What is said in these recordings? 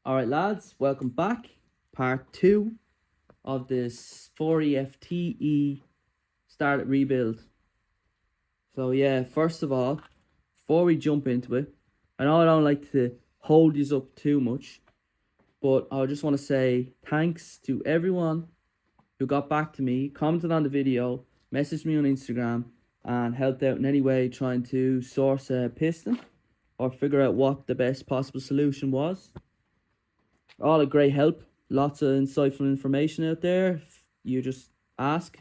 Alright lads, welcome back. Part 2 of this 4EFTE started rebuild. So yeah, first of all, before we jump into it, I know I don't like to hold you up too much, but I just want to say thanks to everyone who got back to me, commented on the video, messaged me on Instagram, and helped out in any way trying to source a piston or figure out what the best possible solution was. All a great help. Lots of insightful information out there. You just ask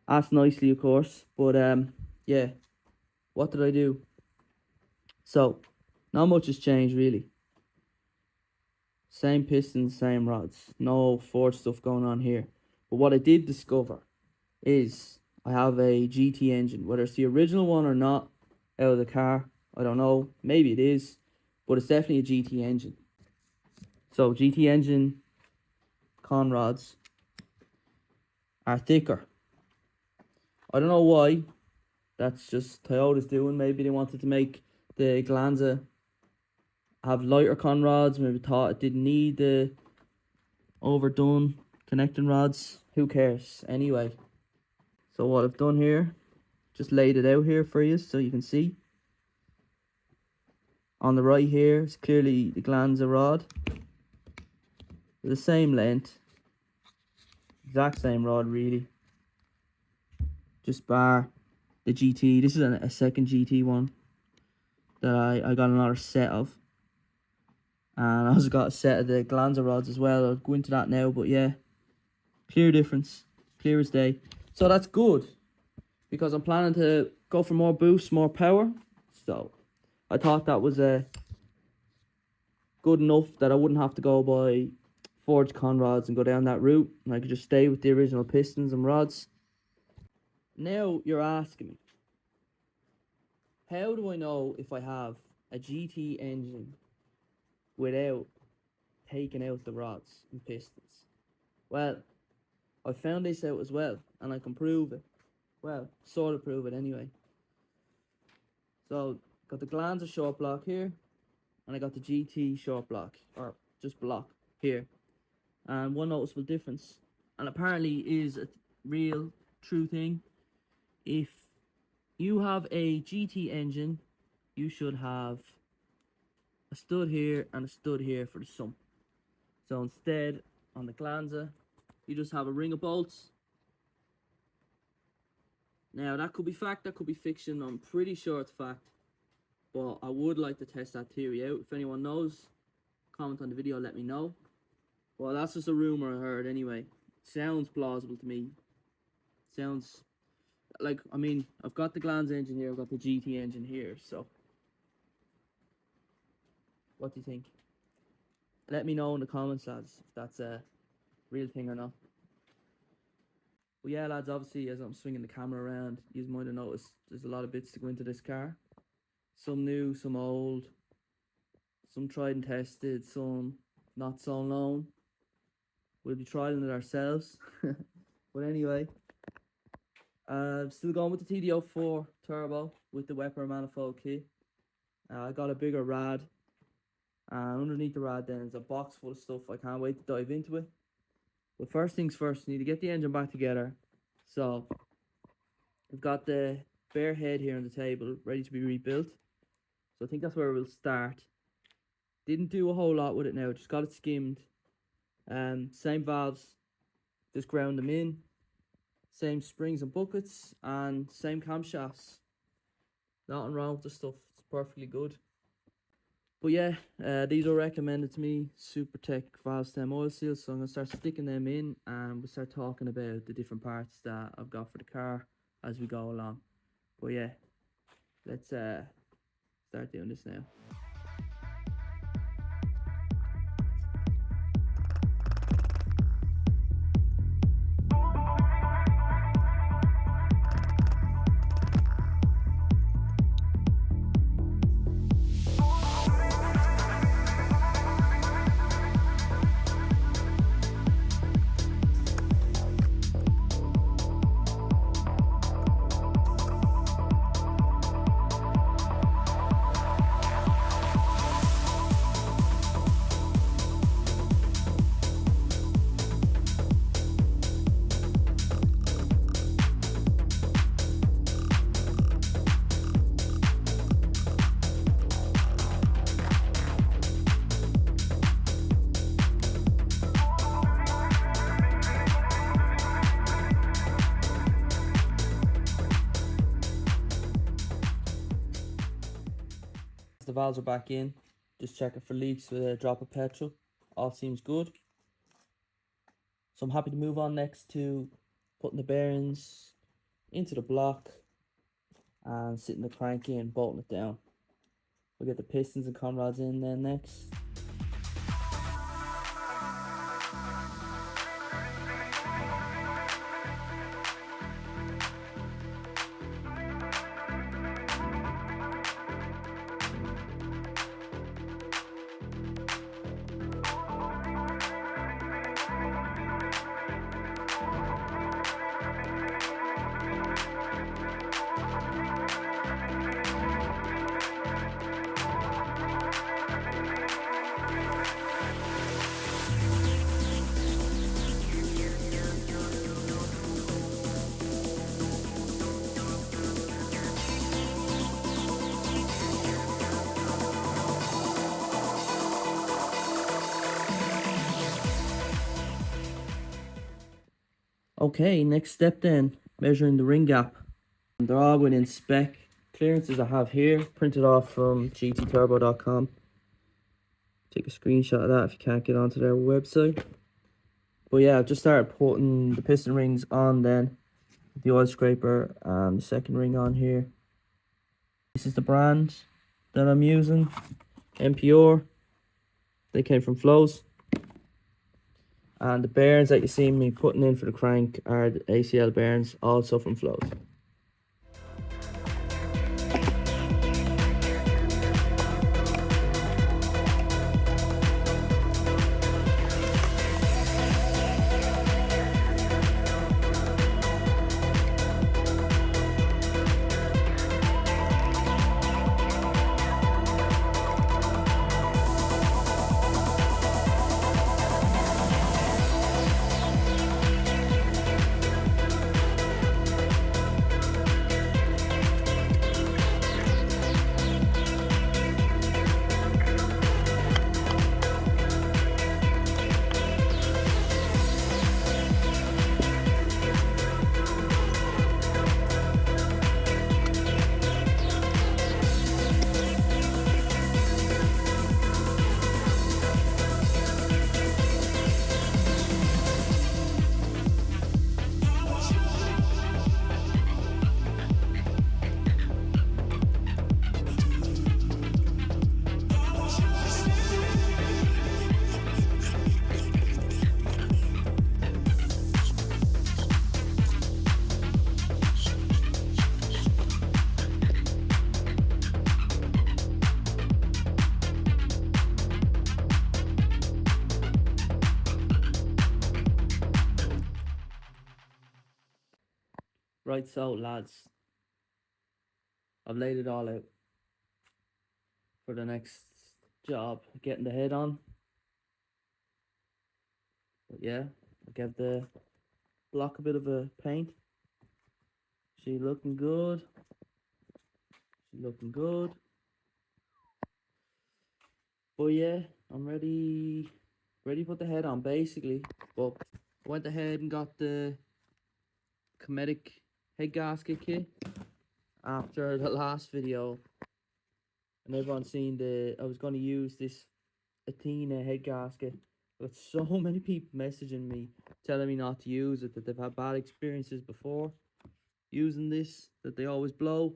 nicely, of course. But yeah, what did I do? So, not much has changed really. Same pistons, same rods. No forged stuff going on here. But what I did discover is I have a GT engine. Whether it's the original one or not out of the car, I don't know. Maybe it is, but it's definitely a GT engine. So GT engine con rods are thicker. I don't know why. That's just Toyota's doing. Maybe they wanted to make the Glanza have lighter con rods. Maybe thought it didn't need the overdone connecting rods. Who cares? Anyway. So what I've done here, just laid it out here for you so you can see. On the right here is clearly the Glanza rod. The same length, exact same rod really, just bar the GT. This is a second GT one that I got another set of, and I also got a set of the Glanza rods as well. I'll go into that now, but yeah, clear difference, clear as day. So that's good, because I'm planning to go for more boost, more power, so I thought that was good enough that I wouldn't have to go by forged con rods and go down that route, and I could just stay with the original pistons and rods. Now you're asking me, how do I know if I have a GT engine without taking out the rods and pistons? Well, I found this out as well, and I can prove it. Well, sort of prove it anyway. So, got the Glanza short block here, and I got the GT short block, or just block here. And one noticeable difference, and apparently is a real true thing, if you have a GT engine, you should have a stud here and a stud here for the sump. So instead, on the Glanza, you just have a ring of bolts. Now that could be fact, that could be fiction. I'm pretty sure it's fact, but I would like to test that theory out. If anyone knows, comment on the video, let me know. Well, that's just a rumor I heard anyway. Sounds plausible to me. Sounds like, I mean, I've got the Glanza engine here, I've got the GT engine here, so what do you think? Let me know in the comments, lads, if that's a real thing or not. Well, yeah, lads, obviously, as I'm swinging the camera around, you might have noticed there's a lot of bits to go into this car. Some new, some old, some tried and tested, some not so known. We'll be trialing it ourselves. But anyway, still going with the TD04 turbo with the Weber manifold kit. I got a bigger rad, and underneath the rad then is a box full of stuff. I can't wait to dive into it. But first things first, we need to get the engine back together. So we've got the bare head here on the table ready to be rebuilt. So I think that's where we'll start. Didn't do a whole lot with it now, just got it skimmed. Same valves, just ground them in. Same springs and buckets, and same camshafts. Nothing wrong with the stuff, it's perfectly good. But yeah, these are recommended to me, Supertech valve stem oil seals, so I'm going to start sticking them in, and we'll start talking about the different parts that I've got for the car as we go along. But yeah, let's start doing this now. the valves are back in. Just checking for leaks with a drop of petrol. All seems good. So I'm happy to move on next to putting the bearings into the block and sitting the crank in, bolting it down. We'll get the pistons and conrods in then next. Okay, next step then, measuring the ring gap. They're all within spec. Clearances I have here, printed off from gtturbo.com. Take a screenshot of that if you can't get onto their website. But yeah, I've just started putting the piston rings on then. The oil scraper and the second ring on here. This is the brand that I'm using, MPR. They came from Flows. And the bearings that you see me putting in for the crank are the ACL bearings, also from Flows. Right, so lads, I've laid it all out for the next job, getting the head on. But yeah, I gave the block a bit of a paint. She looking good. She looking good. But yeah, I'm ready to put the head on basically. But I went ahead and got the Cometic head gasket kit after the last video, and everyone's seen I was going to use this Athena head gasket, but so many people messaging me telling me not to use it, that they've had bad experiences before using this, that they always blow.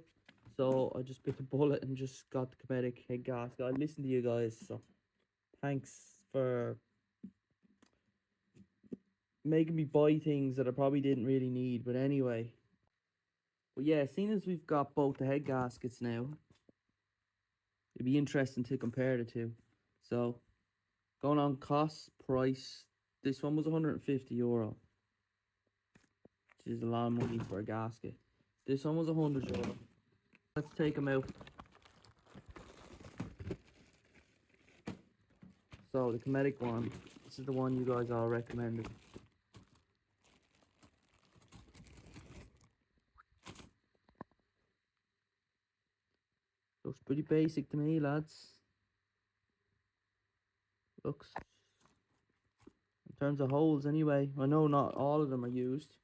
So I just bit the bullet and just got the Cometic head gasket. I listened to you guys, so thanks for making me buy things that I probably didn't really need. But anyway, but yeah, seeing as we've got both the head gaskets now, it'd be interesting to compare the two. So going on cost price, this one was €150, which is a lot of money for a gasket. This one was €100. Let's take them out. So the Cometic one, this is the one you guys all recommended. Looks pretty basic to me, lads. Looks, in terms of holes anyway, I know not all of them are used,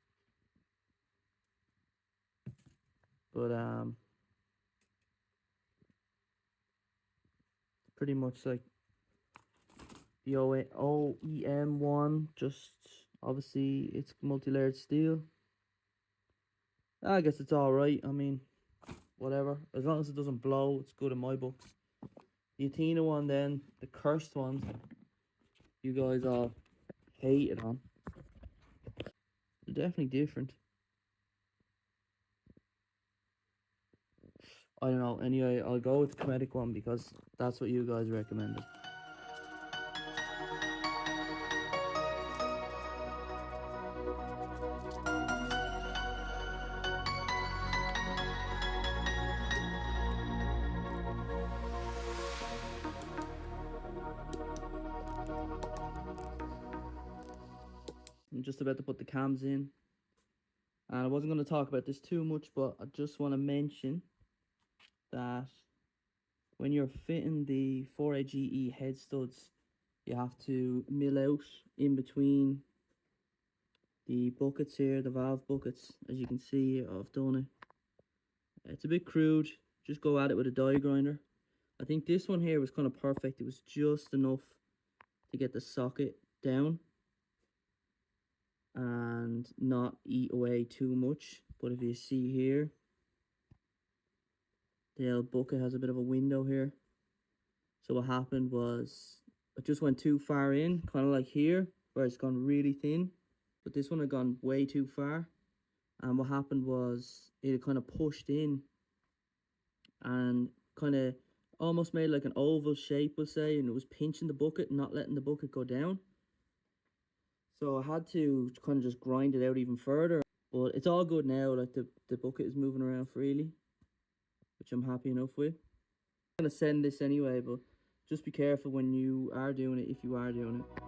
but pretty much like the OEM one, just obviously it's multi-layered steel. I guess it's alright. I mean, whatever. As long as it doesn't blow, it's good in my books. The Athena one then, the cursed ones, you guys all hated on. They're definitely different. I don't know. Anyway, I'll go with the Kinetic one because that's what you guys recommended. I'm just about to put the cams in. And I wasn't going to talk about this too much, but I just want to mention that when you're fitting the 4AGE head studs, you have to mill out in between the buckets here, the valve buckets. As you can see, I've done it. It's a bit crude. Just go at it with a die grinder. I think this one here was kind of perfect. It was just enough to get the socket down and not eat away too much. But if you see here, the L bucket has a bit of a window here. So what happened was it just went too far in, kind of like here, where it's gone really thin. But this one had gone way too far. And what happened was it kind of pushed in and kind of almost made like an oval shape, we'll say, and it was pinching the bucket, not letting the bucket go down. So I had to kind of just grind it out even further. But it's all good now, like the bucket is moving around freely, which I'm happy enough with. I'm going to send this anyway, but just be careful when you are doing it, if you are doing it.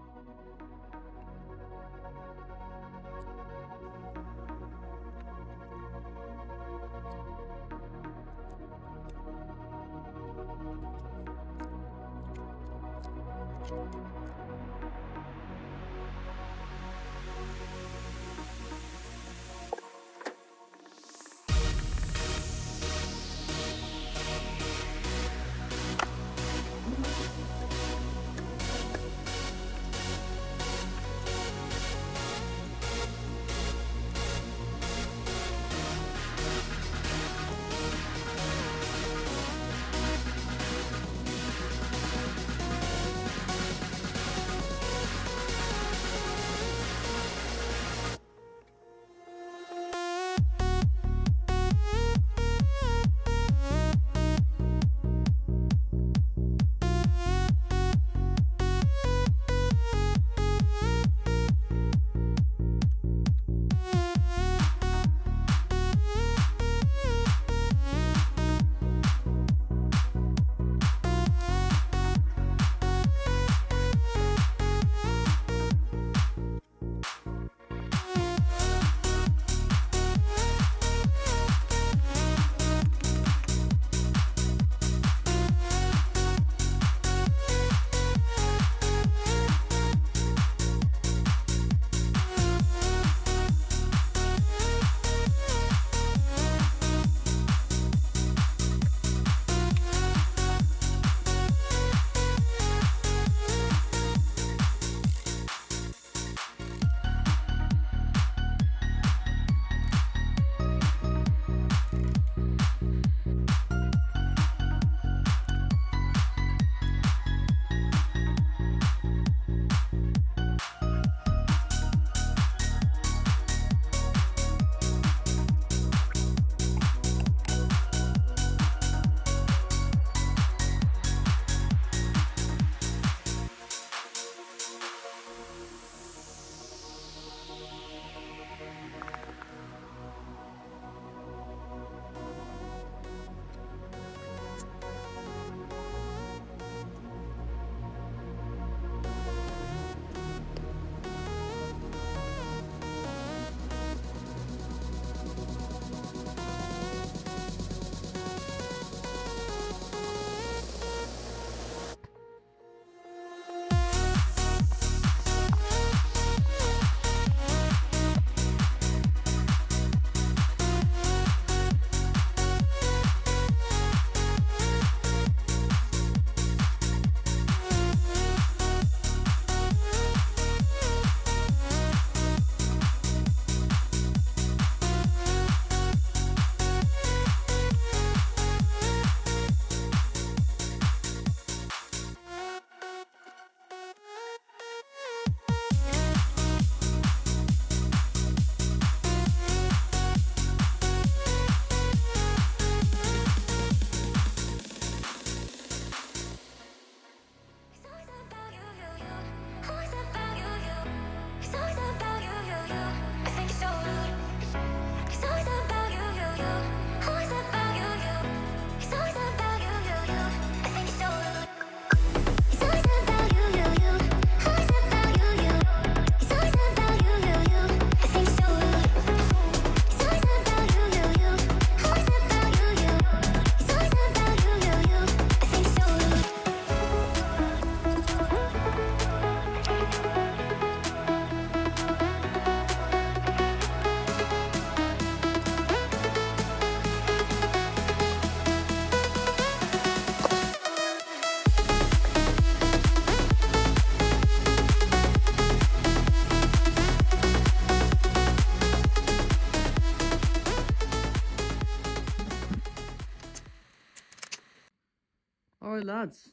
lads,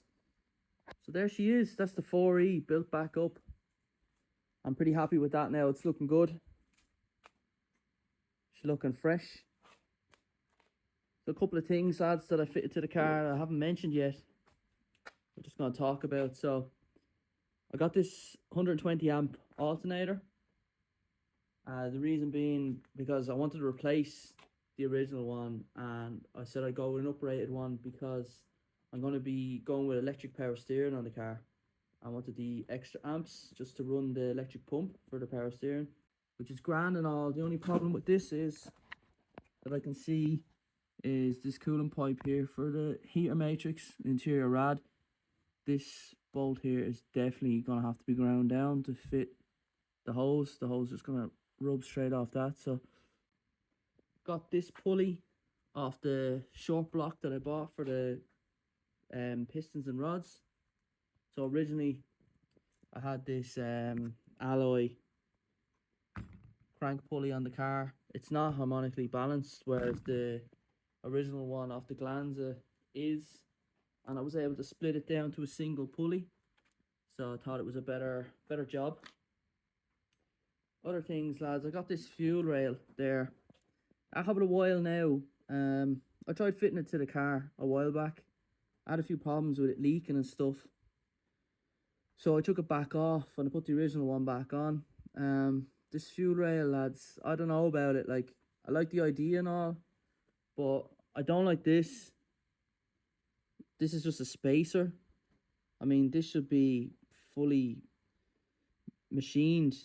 so there she is. That's the 4E built back up. I'm pretty happy with that now. It's looking good. She's looking fresh. So a couple of things, lads, that I fitted to the car I haven't mentioned yet. I'm just going to talk about. So I got this 120 amp alternator. The reason being because I wanted to replace the original one, and I said I'd go with an uprated one because I'm going to be going with electric power steering on the car. I wanted the extra amps just to run the electric pump for the power steering, which is grand and all. The only problem with this is that I can see is this coolant pipe here for the heater matrix, interior rad. This bolt here is definitely going to have to be ground down to fit the hose. The hose is going to rub straight off that. So got this pulley off the short block that I bought for the pistons and rods. So originally I had this alloy crank pulley on the car. It's not harmonically balanced, whereas the original one off the Glanza is, and I was able to split it down to a single pulley, so I thought it was a better job. Other things, lads, I got this fuel rail there. I have it a while now. I tried fitting it to the car a while back. I had a few problems with it leaking and stuff, so I took it back off and I put the original one back on. This fuel rail, lads, I don't know about it. Like, I like the idea and all, but I don't like this. This is just a spacer. I mean, this should be fully machined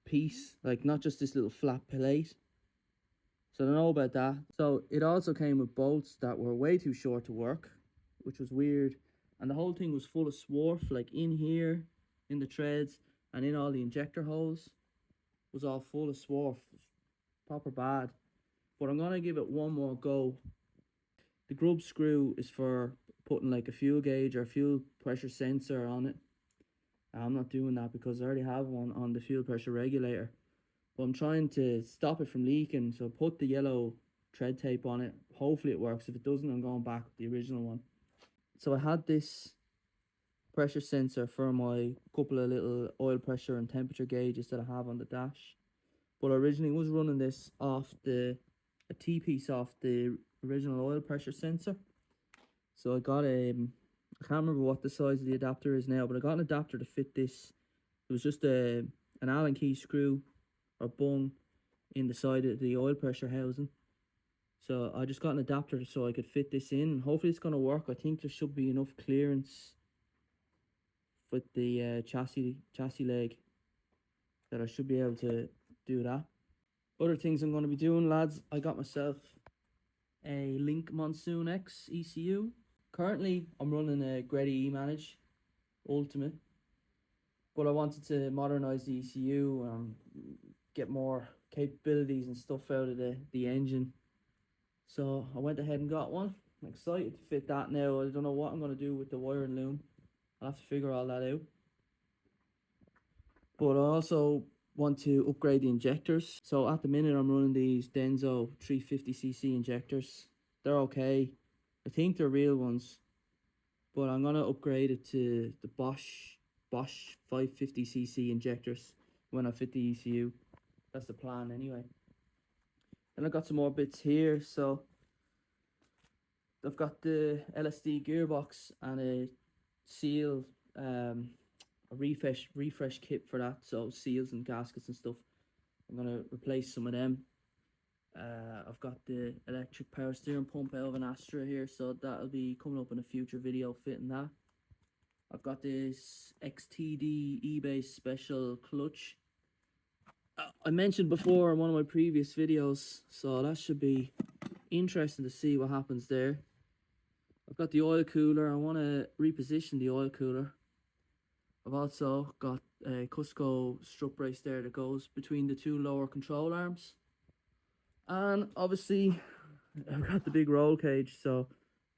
piece, like not just this little flat plate. So I don't know about that. So it also came with bolts that were way too short to work, which was weird. And the whole thing was full of swarf, like in here, in the treads, and in all the injector holes, was all full of swarf. Proper bad. But I'm gonna give it one more go. The grub screw is for putting like a fuel gauge or fuel pressure sensor on it. I'm not doing that because I already have one on the fuel pressure regulator. But I'm trying to stop it from leaking, so put the yellow tread tape on it. Hopefully it works. If it doesn't, I'm going back with the original one. So I had this pressure sensor for my couple of little oil pressure and temperature gauges that I have on the dash. But I originally was running this off a T-piece off the original oil pressure sensor. So I got I can't remember what the size of the adapter is now, but I got an adapter to fit this. It was just an Allen key screw or bung in the side of the oil pressure housing. So I just got an adapter so I could fit this in. Hopefully it's going to work. I think there should be enough clearance with the chassis leg that I should be able to do that. Other things I'm going to be doing, lads, I got myself a Link Monsoon X ECU. Currently I'm running a Gredi E-Manage Ultimate, but I wanted to modernise the ECU and get more capabilities and stuff out of the engine. So I went ahead and got one. I'm excited to fit that now. I don't know what I'm going to do with the wiring loom. I'll have to figure all that out. But I also want to upgrade the injectors. So at the minute I'm running these Denso 350cc injectors. They're okay. I think they're real ones. But I'm going to upgrade it to the Bosch 550cc injectors when I fit the ECU. That's the plan anyway. Then I got some more bits here. So I've got the LSD gearbox and a seal, a refresh kit for that. So seals and gaskets and stuff. I'm gonna replace some of them. I've got the electric power steering pump out of an Astra here, so that'll be coming up in a future video fitting that. I've got this XTD E-Base special clutch. I mentioned before in one of my previous videos, so that should be interesting to see what happens there. I've got the oil cooler. I want to reposition the oil cooler. I've also got a Cusco strut brace there that goes between the two lower control arms. And obviously I've got the big roll cage, so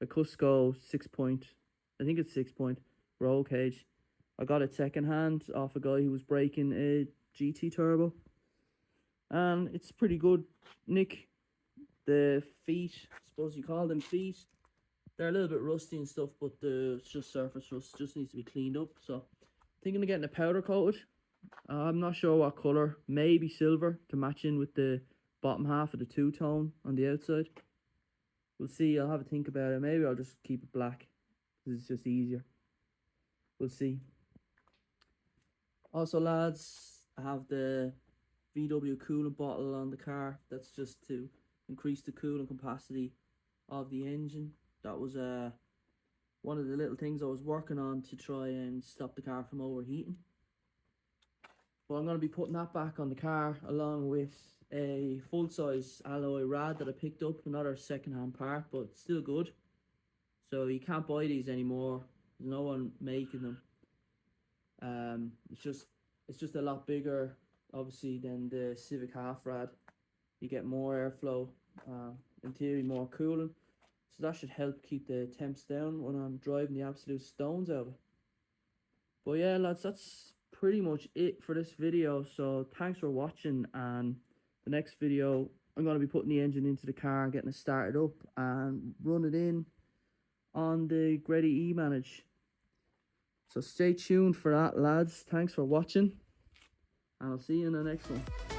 a Cusco 6-point, I think it's 6-point roll cage. I got it second hand off a guy who was breaking a GT turbo, and it's pretty good, Nick. The feet, I suppose you call them feet, They're a little bit rusty and stuff, but it's just surface rust, just needs to be cleaned up. So thinking of getting a powder coated. I'm not sure what colour, maybe silver to match in with the bottom half of the two-tone on the outside. We'll see, I'll have a think about it. Maybe I'll just keep it black because it's just easier. We'll see. Also lads, I have the VW coolant bottle on the car. That's just to increase the cooling capacity of the engine. That was one of the little things I was working on to try and stop the car from overheating. But I'm going to be putting that back on the car along with a full-size alloy rad that I picked up, another second-hand part, but still good. So you can't buy these anymore. There's no one making them. It's just a lot bigger, obviously, than the Civic half rad. You get more airflow, in theory more cooling. So that should help keep the temps down when I'm driving the absolute stones out of it. But yeah lads, that's pretty much it for this video. So thanks for watching, and the next video I'm going to be putting the engine into the car and getting it started up and run it in on the Greddy E-Manage. So stay tuned for that lads. Thanks for watching, and I'll see you in the next one.